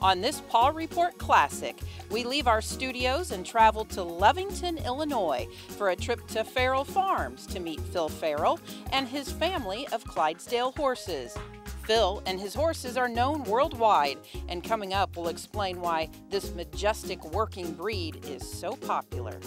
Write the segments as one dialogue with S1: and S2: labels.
S1: On this Paw Report Classic, we leave our studios and travel to Lovington, Illinois for a trip to Farrell Farms to meet Phil Farrell and his family of Clydesdale horses. Phil and his horses are known worldwide, and coming up we'll explain why this majestic working breed is so popular.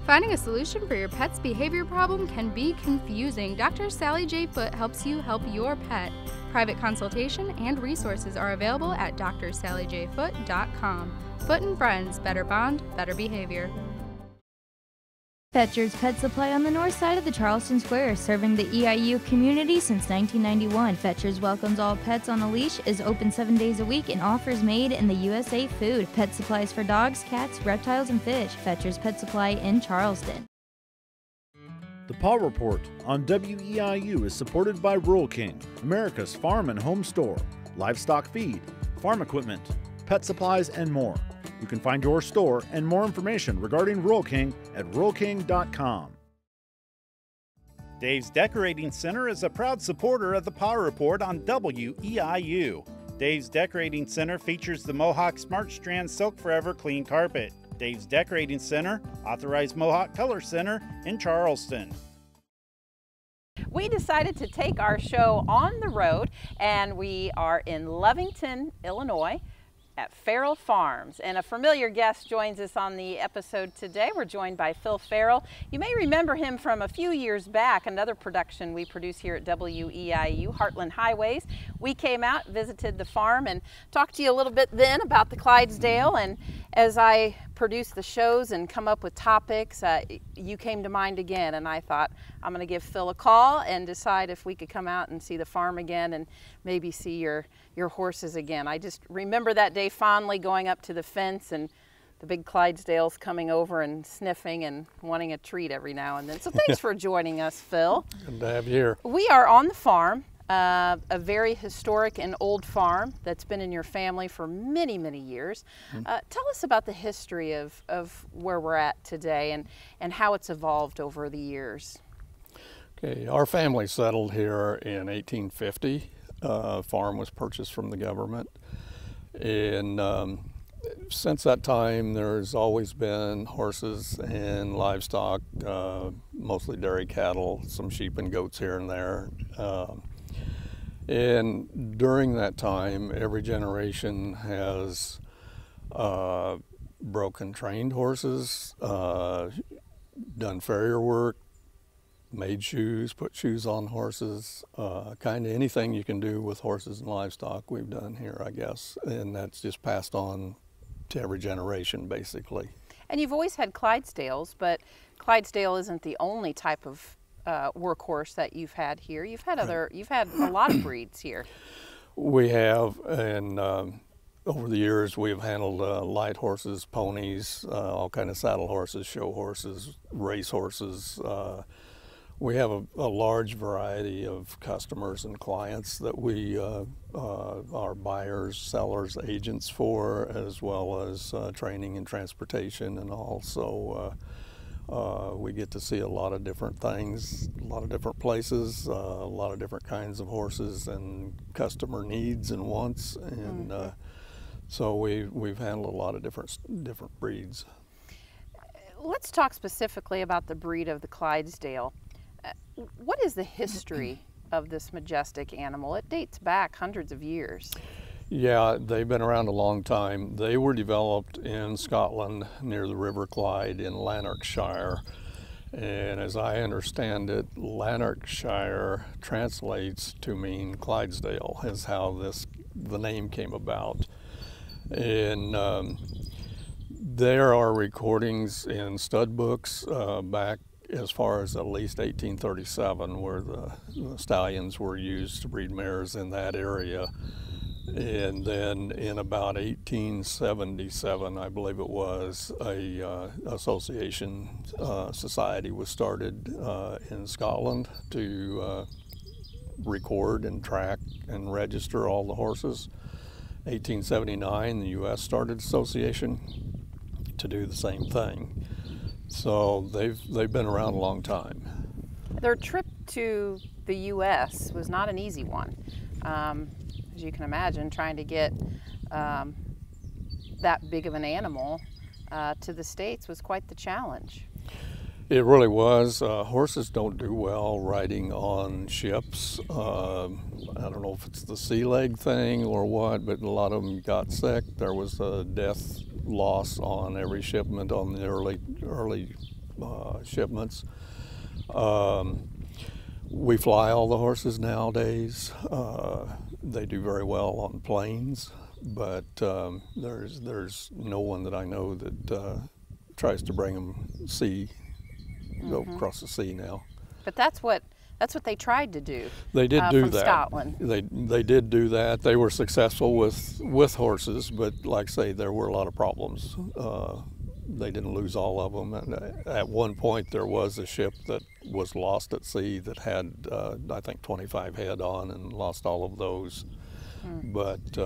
S2: Finding a solution for your pet's behavior problem can be confusing. Dr. Sally J. Foote helps you help your pet. Private consultation and resources are available at drsallyjfoote.com. Foote and Friends, better bond, better behavior.
S3: Fetcher's Pet Supply on the north side of the Charleston Square, serving the EIU community since 1991. Fetcher's welcomes all pets on a leash, is open 7 days a week, and offers made in the USA food. Pet supplies for dogs, cats, reptiles, and fish. Fetcher's Pet Supply in Charleston.
S4: The Paw Report on WEIU is supported by Rural King, America's farm and home store, livestock feed, farm equipment, pet supplies, and more. You can find your store and more information regarding Rural King at ruralking.com.
S5: Dave's Decorating Center is a proud supporter of the Paw Report on WEIU. Dave's Decorating Center features the Mohawk Smart Strand Silk Forever Clean Carpet. Dave's Decorating Center, authorized Mohawk Color Center in Charleston.
S1: We decided to take our show on the road, and we are in Lovington, Illinois, at Farrell Farms, and a familiar guest joins us on the episode today. We're joined by Phil Farrell. You may remember him from a few years back, another production we produce here at WEIU, Heartland Highways. We came out, visited the farm, and talked to you a little bit then about the Clydesdale, and as I produce the shows and come up with topics, you came to mind again, and I thought I'm going to give Phil a call and decide if we could come out and see the farm again and maybe see your horses again. I just remember that day fondly, going up to the fence and the big Clydesdales coming over and sniffing and wanting a treat every now and then. So thanks for joining us, Phil.
S6: Good to have you here.
S1: We are on the farm, a very historic and old farm that's been in your family for many, many years. Tell us about the history of where we're at today and how it's evolved over the years.
S6: Okay, our family settled here in 1850. Farm was purchased from the government, and since that time there's always been horses and livestock, mostly dairy cattle, some sheep and goats here and there. And during that time, every generation has broken trained horses, done farrier work, made shoes, put shoes on horses, kind of anything you can do with horses and livestock we've done here, I guess. And that's just passed on to every generation, basically.
S1: And you've always had Clydesdales, but Clydesdale isn't the only type of workhorse that you've had here. You've had you've had a lot of breeds here. We
S6: have, and over the years we've handled light horses, ponies, all kind of saddle horses, show horses, race horses. We have a large variety of customers and clients that we are buyers, sellers, agents for, as well as training and transportation and all. So we get to see a lot of different things, a lot of different places, a lot of different kinds of horses and customer needs and wants. And so we've handled a lot of different breeds.
S1: Let's talk specifically about the breed of the Clydesdale. What is the history of this majestic animal? It dates back hundreds of years.
S6: Yeah, they've been around a long time. They were developed in Scotland near the River Clyde in Lanarkshire. And as I understand it, Lanarkshire translates to mean Clydesdale, is how the name came about. And there are recordings in stud books back as far as at least 1837, where the stallions were used to breed mares in that area. And then in about 1877, I believe it was, a association society was started in Scotland to record and track and register all the horses. 1879, the U.S. started association to do the same thing. So they've been around a long time.
S1: Their trip to the U.S. was not an easy one. As you can imagine, trying to get that big of an animal to the States was quite the challenge.
S6: It really was. Horses don't do well riding on ships. I don't know if it's the sea leg thing or what, but a lot of them got sick. There was a death loss on every shipment on the early shipments. We fly all the horses nowadays. They do very well on planes, but there's no one that I know that tries to bring them go across the sea now.
S1: But that's what they tried to do.
S6: They did do
S1: from
S6: that.
S1: Scotland.
S6: They did do that. They were successful with horses, but like I say, there were a lot of problems. They didn't lose all of them, and at one point there was a ship that was lost at sea that had I think 25 head on, and lost all of those. But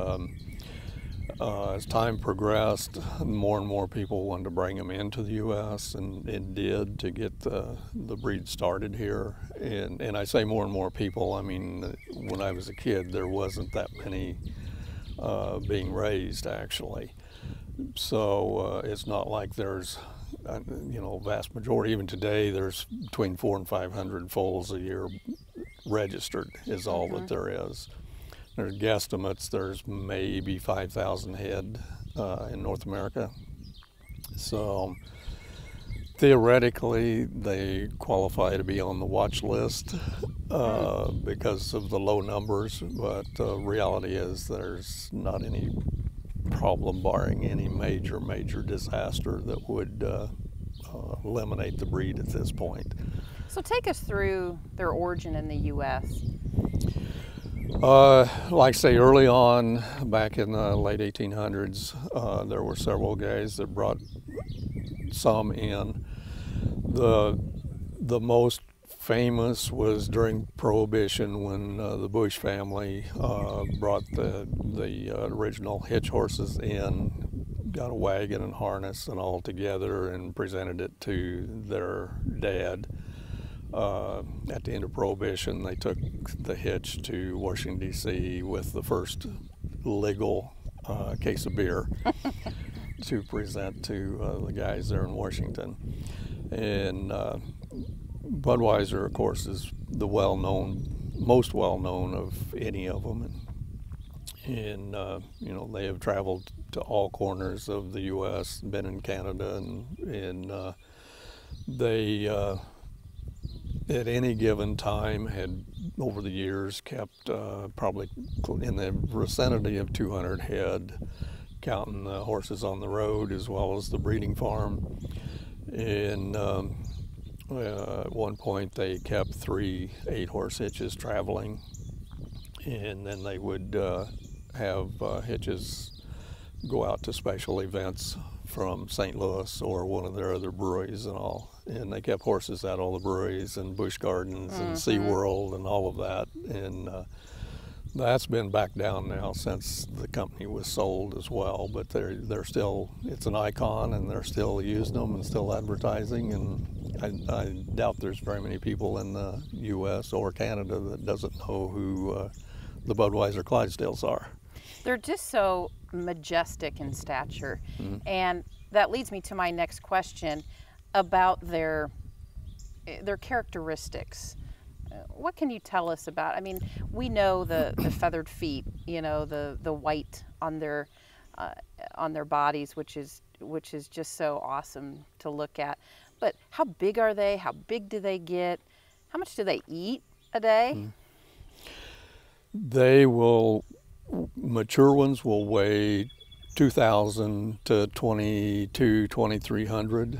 S6: as time progressed, more and more people wanted to bring them into the U.S. and it did, to get the breed started here. And I say more and more people, I mean, when I was a kid, there wasn't that many being raised, actually. So it's not like there's, vast majority. Even today, there's between 400 and 500 foals a year registered is all that there is. There's guesstimates, there's maybe 5,000 head in North America. So theoretically, they qualify to be on the watch list because of the low numbers, but the reality is there's not any problem barring any major disaster that would eliminate the breed at this point.
S1: So take us through their origin in the U.S.
S6: Like I say, early on, back in the late 1800s, there were several guys that brought some in. The most famous was during Prohibition, when the Bush family brought the original hitch horses in, got a wagon and harness and all together, and presented it to their dad. At the end of Prohibition, they took the hitch to Washington, D.C. with the first legal case of beer to present to the guys there in Washington. And Budweiser, of course, is the most well-known of any of them. And they have traveled to all corners of the U.S., been in Canada, and they at any given time had, over the years, kept probably in the vicinity of 200 head, counting the horses on the road as well as the breeding farm. And at one point they kept 3 8-horse hitches traveling, and then they would have hitches go out to special events from St. Louis or one of their other breweries and all. And they kept horses at all the breweries and Busch Gardens and SeaWorld and all of that. And that's been back down now since the company was sold as well. But they're still, it's an icon, and they're still using them and still advertising. And I doubt there's very many people in the U.S. or Canada that doesn't know who the Budweiser Clydesdales are.
S1: They're just so majestic in stature. And that leads me to my next question about their characteristics. What can you tell us about? I mean, we know the feathered feet, the white on their bodies, which is just so awesome to look at. But how big are they? How big do they get? How much do they eat a day?
S6: They will, mature ones will weigh 2,000 to 2,300.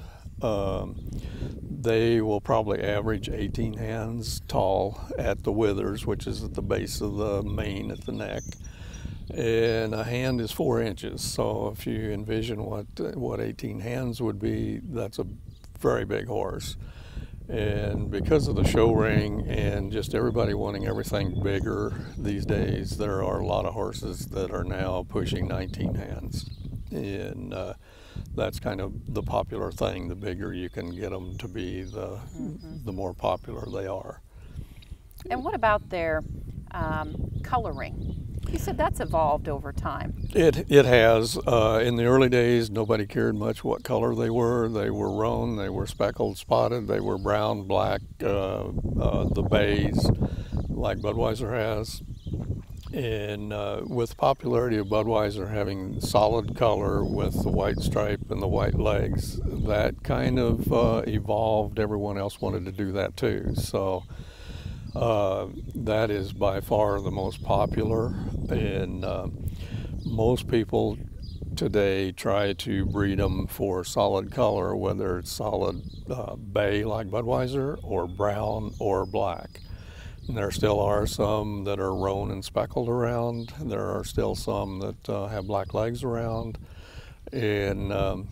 S6: They will probably average 18 hands tall at the withers, which is at the base of the mane at the neck. And a hand is 4 inches. So if you envision what 18 hands would be, that's a very big horse. And because of the show ring and just everybody wanting everything bigger these days, there are a lot of horses that are now pushing 19 hands. And that's kind of the popular thing. The bigger you can get them to be, the more popular they are.
S1: And what about their coloring? You said that's evolved over time.
S6: It has. In the early days, nobody cared much what color they were. They were roan, they were speckled, spotted, they were brown, black, the bays, like Budweiser has. And with the popularity of Budweiser having solid color with the white stripe and the white legs, that kind of evolved. Everyone else wanted to do that too. So that is by far the most popular, and most people today try to breed them for solid color, whether it's solid bay like Budweiser or brown or black. And there still are some that are roan and speckled around. There are still some that have black legs around, and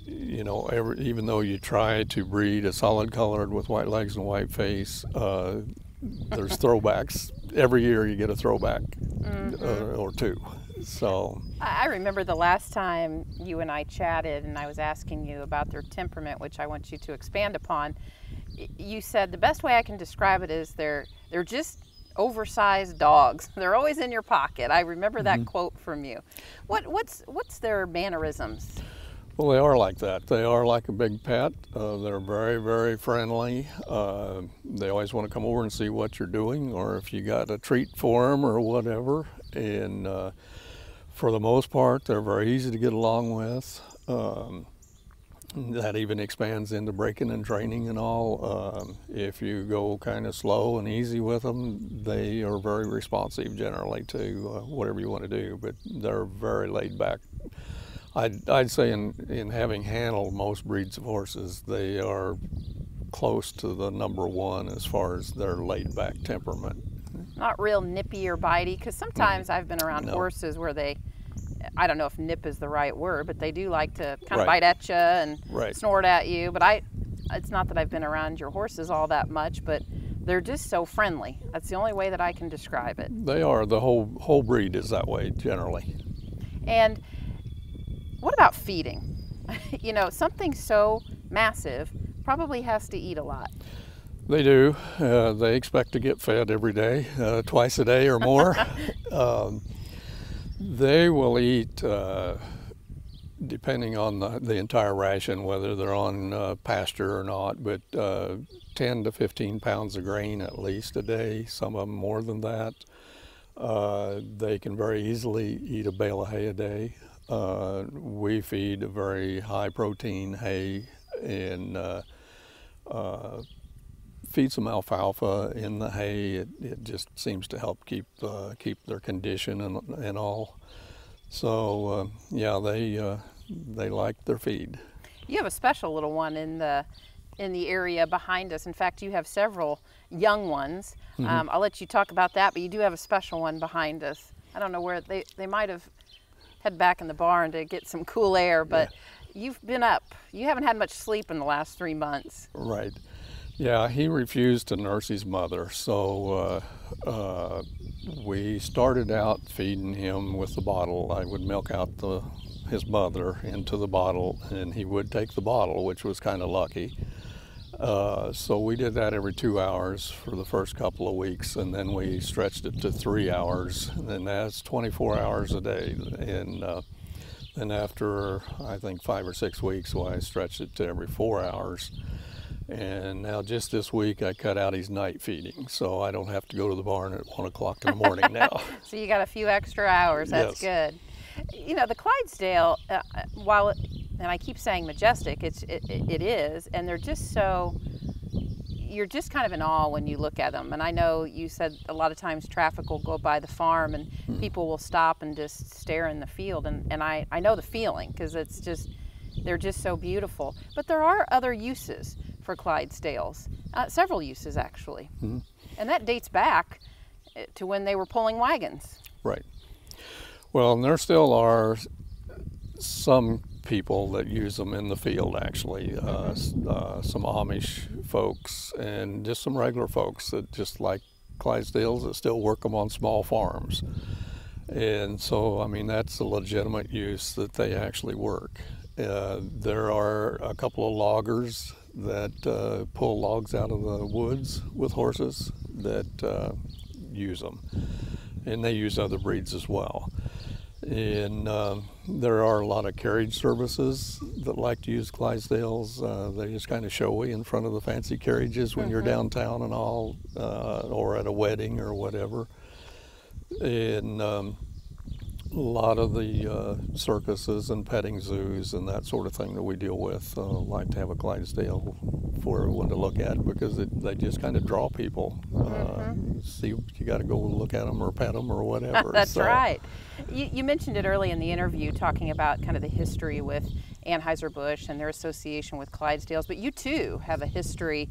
S6: you know, even though you try to breed a solid colored with white legs and white face, there's throwbacks. Every year you get a throwback or two. So
S1: I remember the last time you and I chatted and I was asking you about their temperament, which I want you to expand upon. You said the best way I can describe it is they're just oversized dogs. They're always in your pocket. I remember that quote from you. What's their mannerisms?
S6: Well, they are like that. They are like a big pet. They're very, very friendly. They always want to come over and see what you're doing, or if you got a treat for them or whatever. And for the most part, they're very easy to get along with. That even expands into breaking and training and all. If you go kind of slow and easy with them, they are very responsive generally to whatever you want to do, but they're very laid back. I'd say in having handled most breeds of horses, they are close to the number one as far as their laid back temperament.
S1: Not real nippy or bitey, because sometimes I've been around horses where they, I don't know if nip is the right word, but they do like to kind of bite at you and snort at you. But it's not that I've been around your horses all that much, but they're just so friendly. That's the only way that I can describe it.
S6: They are. The whole breed is that way generally.
S1: And what about feeding? You know, something so massive probably has to eat a lot.
S6: They do. They expect to get fed every day, twice a day or more. They will eat, depending on the entire ration, whether they're on pasture or not, but 10 to 15 pounds of grain at least a day, some of them more than that. They can very easily eat a bale of hay a day. We feed a very high protein hay and feed some alfalfa in the hay. It just seems to help keep their condition and all. So yeah, they like their feed.
S1: You have a special little one in the area behind us. In fact, you have several young ones. I'll let you talk about that, but you do have a special one behind us. I don't know where they might have head back in the barn to get some cool air, but you've been up. You haven't had much sleep in the last 3 months.
S6: Right. Yeah, he refused to nurse his mother, so we started out feeding him with the bottle. I would milk out his mother into the bottle, and he would take the bottle, which was kind of lucky. So we did that every 2 hours for the first couple of weeks, and then we stretched it to 3 hours, and that's 24 hours a day. And then after, I think, 5 or 6 weeks, I stretched it to every 4 hours. And now just this week I cut out his night feeding, so I don't have to go to the barn at 1 o'clock in the morning now.
S1: So you got a few extra hours. That's good. You know, the Clydesdale, and I keep saying majestic, it is, and they're just so, you're just kind of in awe when you look at them. And I know you said a lot of times traffic will go by the farm and people will stop and just stare in the field, and I know the feeling, because it's just, they're just so beautiful. But there are other uses for Clydesdales, several uses actually. And that dates back to when they were pulling wagons.
S6: Right. Well, and there still are some people that use them in the field, actually. Some Amish folks and just some regular folks that just like Clydesdales that still work them on small farms. And so, I mean, that's a legitimate use that they actually work. There are a couple of loggers that pull logs out of the woods with horses that use them. And they use other breeds as well. And there are a lot of carriage services that like to use Clydesdales. They're just kind of showy in front of the fancy carriages when you're downtown and all, or at a wedding or whatever. And a lot of the circuses and petting zoos and that sort of thing that we deal with like to have a Clydesdale for everyone to look at, because they just kind of draw people. See, you got to go look at them or pet them or whatever.
S1: That's right. You mentioned it early in the interview, talking about kind of the history with Anheuser-Busch and their association with Clydesdales, but you too have a history.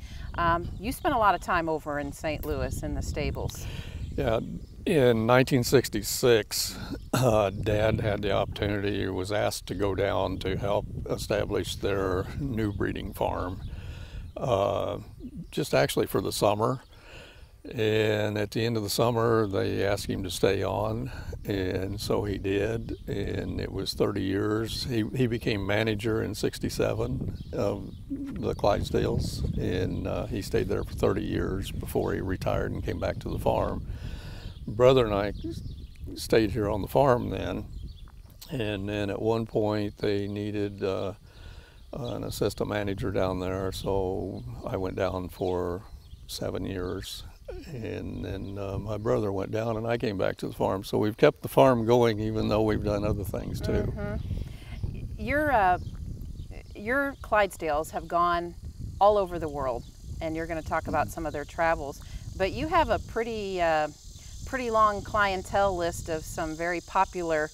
S1: You spent a lot of time over in St. Louis in the stables.
S6: Yeah, in 1966, Dad had the opportunity, was asked to go down to help establish their new breeding farm, just actually for the summer. And at the end of the summer, they asked him to stay on, and so he did, and it was 30 years. He became manager in 67 of the Clydesdales, and he stayed there for 30 years before he retired and came back to the farm. Brother and I stayed here on the farm then, and then at one point they needed an assistant manager down there, so I went down for 7 years. And then my brother went down and I came back to the farm. So we've kept the farm going even though we've done other things too.
S1: Your Clydesdales have gone all over the world, and you're going to talk about some of their travels. But you have a pretty long clientele list of some very popular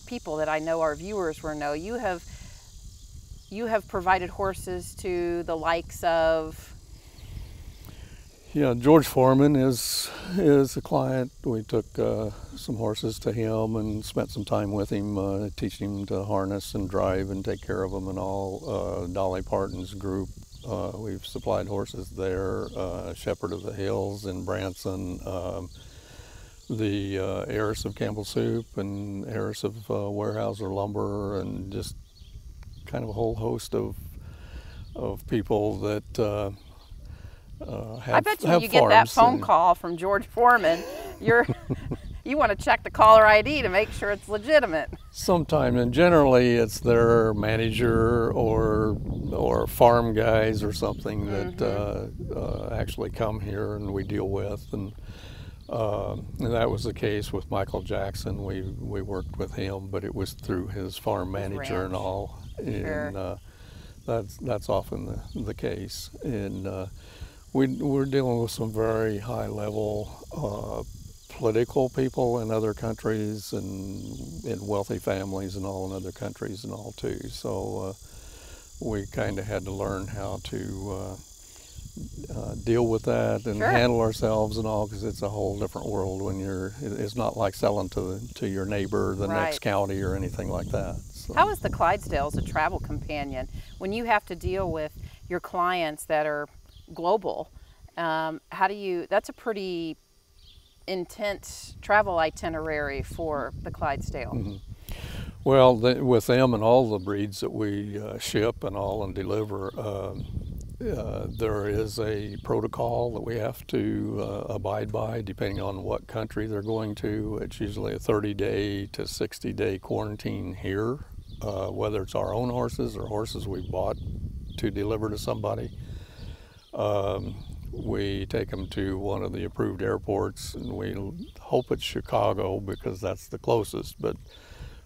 S1: people that I know our viewers will know. You have provided horses to the likes of...
S6: Yeah, George Foreman is a client. We took some horses to him and spent some time with him, teaching him to harness and drive and take care of them and all. Dolly Parton's group, we've supplied horses there. Shepherd of the Hills in Branson, the heiress of Campbell Soup and heiress of Weyerhaeuser Lumber, and just kind of a whole host of people that
S1: I bet you when you get that phone call from George Foreman, you want to check the caller ID to make sure it's legitimate.
S6: Sometime, and generally it's their manager or farm guys or something that actually come here and we deal with, and that was the case with Michael Jackson. We worked with him, but it was through his farm manager and all, and that's often the case. And we're dealing with some very high-level political people in other countries and in wealthy families and all in other countries and all too. So we kind of had to learn how to deal with that and handle ourselves and all, because it's a whole different world when it's not like selling to your neighbor, the next county or anything like that. So.
S1: How is the Clydesdales a travel companion when you have to deal with your clients that are global? That's a pretty intense travel itinerary for the Clydesdale.
S6: Well, with them and all the breeds that we ship and all and deliver, there is a protocol that we have to abide by depending on what country they're going to. It's usually a 30-day to 60-day quarantine here, whether it's our own horses or horses we bought to deliver to somebody. We take them to one of the approved airports, and we hope it's Chicago because that's the closest, but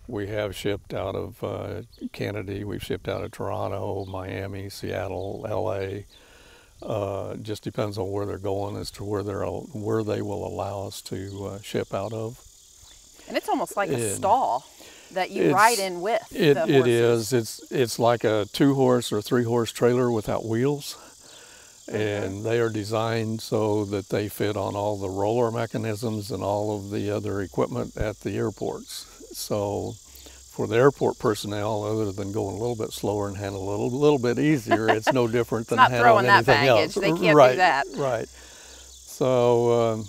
S6: we have shipped out of Kennedy, we've shipped out of Toronto, Miami, Seattle, LA. Just depends on where they're going as to where they will allow us to ship out of. And
S1: it's almost like a stall that you ride in with the horses.
S6: It is. It's like a 2-horse or 3-horse trailer without wheels. And they are designed so that they fit on all the roller mechanisms and all of the other equipment at the airports. So for the airport personnel, other than going a little bit slower and handling a little bit easier, it's no different than
S1: not
S6: handling
S1: throwing that
S6: anything
S1: baggage.
S6: else.
S1: They can't
S6: right,
S1: do that.
S6: Right. So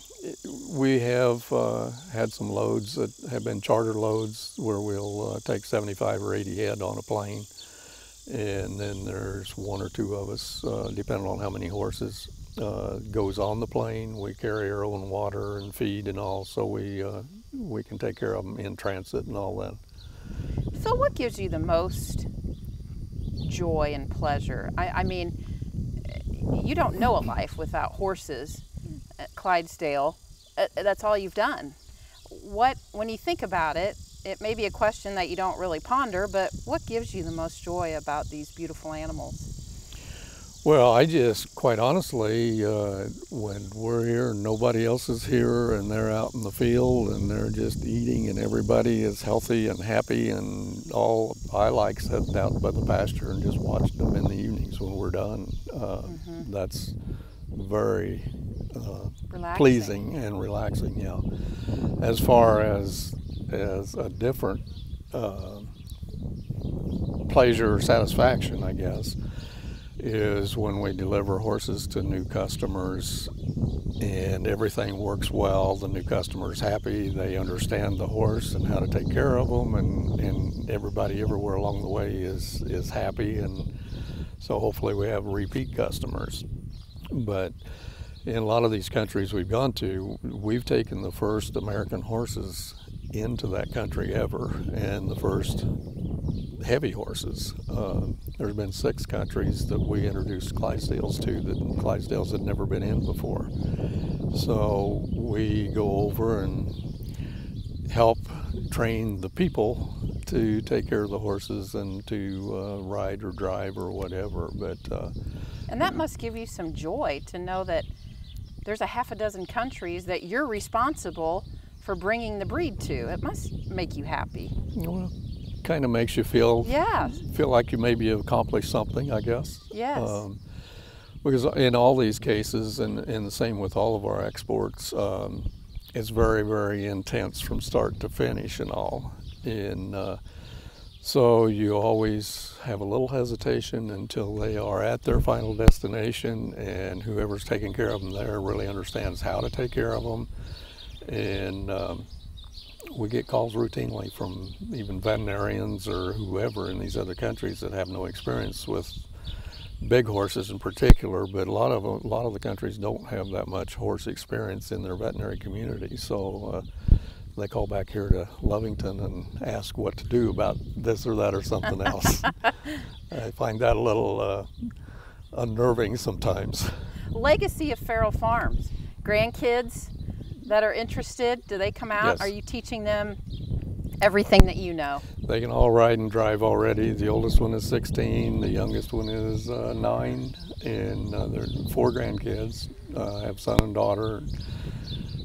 S6: we have had some loads that have been charter loads where we'll take 75 or 80 head on a plane. And then there's one or two of us, depending on how many horses, goes on the plane. We carry our own water and feed and all, so we can take care of them in transit and all that.
S1: So what gives you the most joy and pleasure? I mean, you don't know a life without horses at Clydesdale. That's all you've done. When you think about it, it may be a question that you don't really ponder, but what gives you the most joy about these beautiful animals?
S6: Well, I just, quite honestly, when we're here and nobody else is here and they're out in the field and they're just eating and everybody is healthy and happy, and all I like sitting out by the pasture and just watching them in the evenings when we're done. That's very pleasing and relaxing, yeah. As far as a different pleasure or satisfaction, I guess, is when we deliver horses to new customers and everything works well, the new customer's happy, they understand the horse and how to take care of them, and everybody everywhere along the way is happy, and so hopefully we have repeat customers. But in a lot of these countries we've gone to, we've taken the first American horses into that country ever, and the first heavy horses. There's been 6 countries that we introduced Clydesdales to that Clydesdales had never been in before. So we go over and help train the people to take care of the horses and to ride or drive or whatever.
S1: And that must give you some joy to know that there's a half a dozen countries that you're responsible for bringing the breed to. It must make you happy.
S6: Well, kind of makes you feel like you maybe have accomplished something, I guess.
S1: Yes.
S6: Because in all these cases, and the same with all of our exports, it's very, very intense from start to finish and all. And so you always have a little hesitation until they are at their final destination, and whoever's taking care of them there really understands how to take care of them. And we get calls routinely from even veterinarians or whoever in these other countries that have no experience with big horses in particular, but a lot of the countries don't have that much horse experience in their veterinary community. So they call back here to Lovington and ask what to do about this or that or something else. I find that a little unnerving sometimes.
S1: Legacy of Farrell Farms. Grandkids that are interested, do they come out?
S6: Yes.
S1: Are you teaching them everything that you know?
S6: They can all ride and drive already. The oldest one is 16, the youngest one is 9, and there are 4 grandkids. I have son and daughter.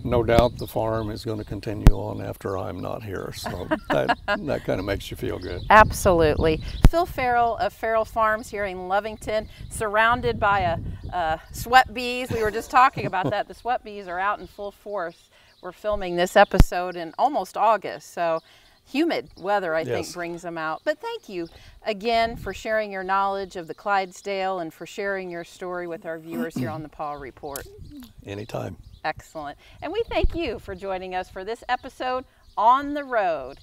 S6: No doubt the farm is going to continue on after I'm not here, so that kind of makes you feel good.
S1: Absolutely. Phil Farrell of Farrell Farms here in Lovington, surrounded by sweat bees. We were just talking about that. The sweat bees are out in full force. We're filming this episode in almost August, so humid weather, I think, brings them out. But thank you again for sharing your knowledge of the Clydesdale and for sharing your story with our viewers here on the Paw Report.
S6: Anytime.
S1: Excellent. And we thank you for joining us for this episode On the Road.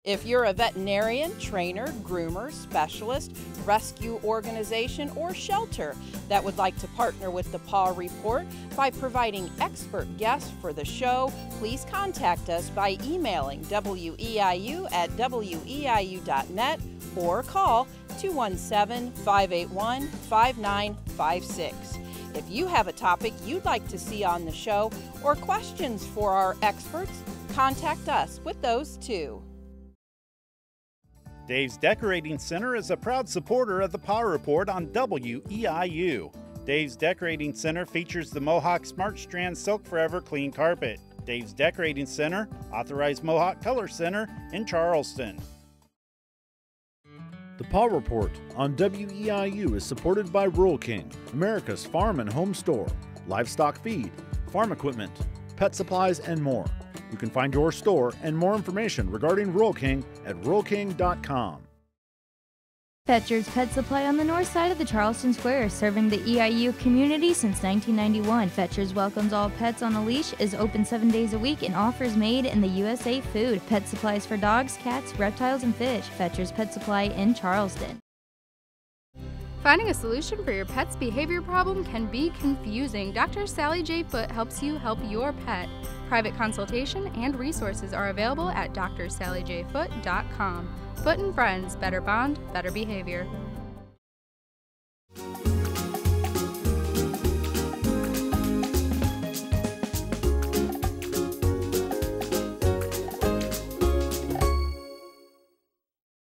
S1: If you're a veterinarian, trainer, groomer, specialist, rescue organization, or shelter that would like to partner with the Paw Report by providing expert guests for the show, please contact us by emailing weiu@weiu.net or call 217-581-5956. If you have a topic you'd like to see on the show or questions for our experts, contact us with those too.
S5: Dave's Decorating Center is a proud supporter of the Paw Report on WEIU. Dave's Decorating Center features the Mohawk Smart Strand Silk Forever Clean Carpet. Dave's Decorating Center, authorized Mohawk Color Center in Charleston.
S4: The Paw Report on WEIU is supported by Rural King, America's farm and home store, livestock feed, farm equipment, pet supplies, and more. You can find your store and more information regarding Rural King at ruralking.com.
S3: Fetcher's Pet Supply on the north side of the Charleston Square, serving the EIU community since 1991. Fetcher's welcomes all pets on a leash, is open 7 days a week, and offers made in the USA food. Pet supplies for dogs, cats, reptiles, and fish. Fetcher's Pet Supply in Charleston.
S2: Finding a solution for your pet's behavior problem can be confusing. Dr. Sally J. Foote helps you help your pet. Private consultation and resources are available at drsallyjfoot.com. Foot and Friends, better bond, better behavior.